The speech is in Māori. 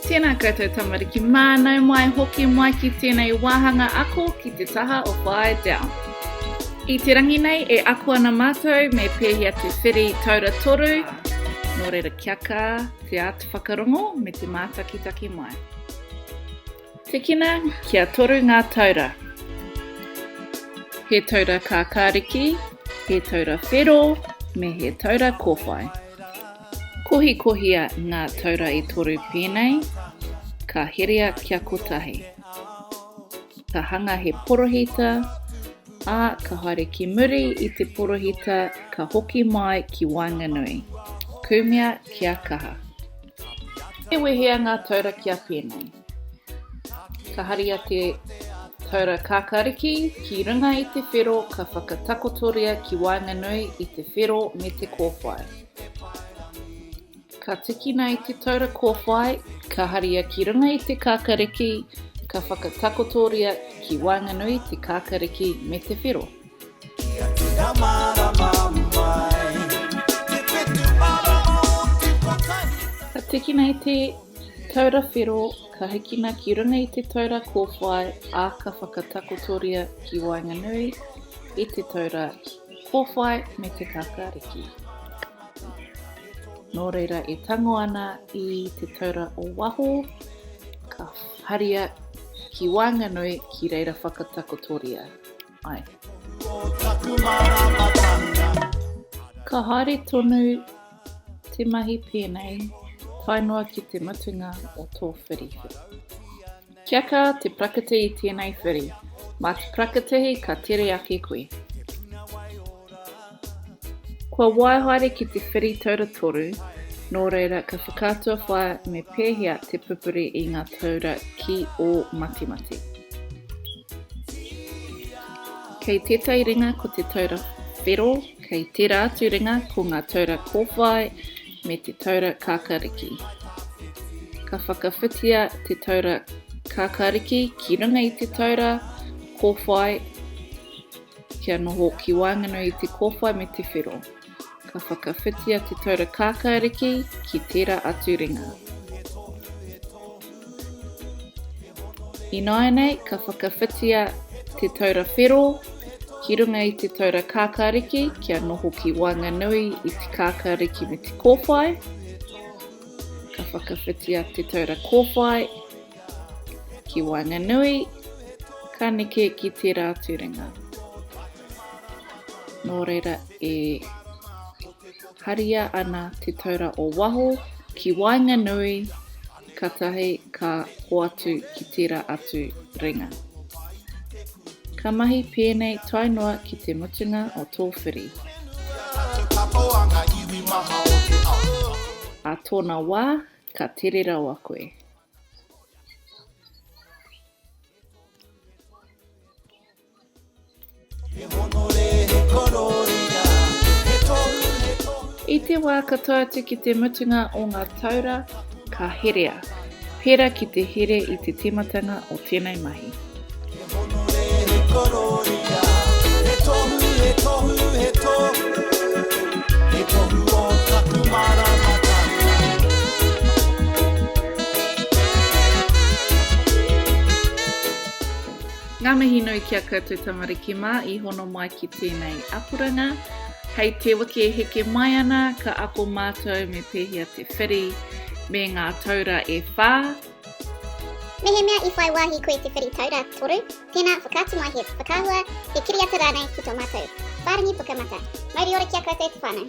Tēnā koutou tamariki, mānau mai hoki mai ki tēnei wāhanga ako ki te taha o Whaea Down. I te rangi nei e ako ana mātou me pēhea te whiri taura Toru, nō reira kia kā te atu whakarongo me te mātakimatki mai. Te kina kia toru ngā taura. He taura kākāriki, he taura whero, me he taura kōwhai. Kohikohia ngā taura I toru pēnei, ka herea kia kotahi. Ka hanga he porohita, a ka haere ki muri I te porohita ka hoki mai ki Waenganui. Kumea kia kaha. E wehea ngā taura kia pēnei. Ka haria te taura kākāriki, ki runga I te whero ka whakatakotoria ki Waenganui I te whero me te kōwhai. Ka tiki nei te taura kōwhai, ka haria ki runga I te kākāriki, ka whakatakotoria ki Waenganui te kākāriki me te whero. Ka tiki nei te taura whero, ka hikina ki runga I te taura kōwhai, a ka whakatakotoria ki Waenganui I te taura kōwhai me te kākāriki. Nō reira e tango ana I te taura o waho, ka haria ki Waenganui ki reira whakatakotoria. Ai. Ka haere tonu te mahi pēnei, whainoa ki te mutunga o tō whiri. Kia kā te prakate I tēnei whiri, mā te prakatehi ka tere ake koe. Kua waihaere ki te whiri taura Toru, nō reira ka whakaatua whaia me pēhea te pupuri I ngā taura ki o mātakimatki. Kei tētai ringa ko te taura whero, kei tērā atu ringa ko ngā taura kōwhai me te taura kākāriki. Ka whakawhitia te taura kākāriki ki runga I te taura kōwhai, kia noho ki Waenganui I te kōwhai me te whero. Ka whakawhitia te taura kākāriki ki tērā atu ringa. I nāi nei, ka whakawhitia te taura whero, ki runga I te taura kākāriki, kia noho ki Waenganui I te kākāriki me te kōwhai. Ka whakawhitia te taura kōwhai, ki Waenganui, ka neke ki tērā atu ringa. Nō reira e haria ana te taura o waho ki Waenganui, ka tahi ka hoatu ki tērā atu ringa. Ka mahi pēnei tainoa ki te mutunga o tō whiri. A tōna wā, ka tere rau a koe. I te wā katoa atu ki te mutunga o ngā taura, ka herea. Pera ki te here I te timatanga o tēnei mahi. Ngā mihi nui kia koutou tamariki mā I hono mai ki tēnei apuranga. Hei te wiki e heke mai ana, ka ako mātou me pēhea te whiri me ngā taura e whā. Mehe mea I whai wāhi koe te whiri taura Toru, tēnā whakaatu mai he whakahua, he kiri ata rānei ki tō mātou. Whārangi pukamata. Mauri ora kia koutou te whānau.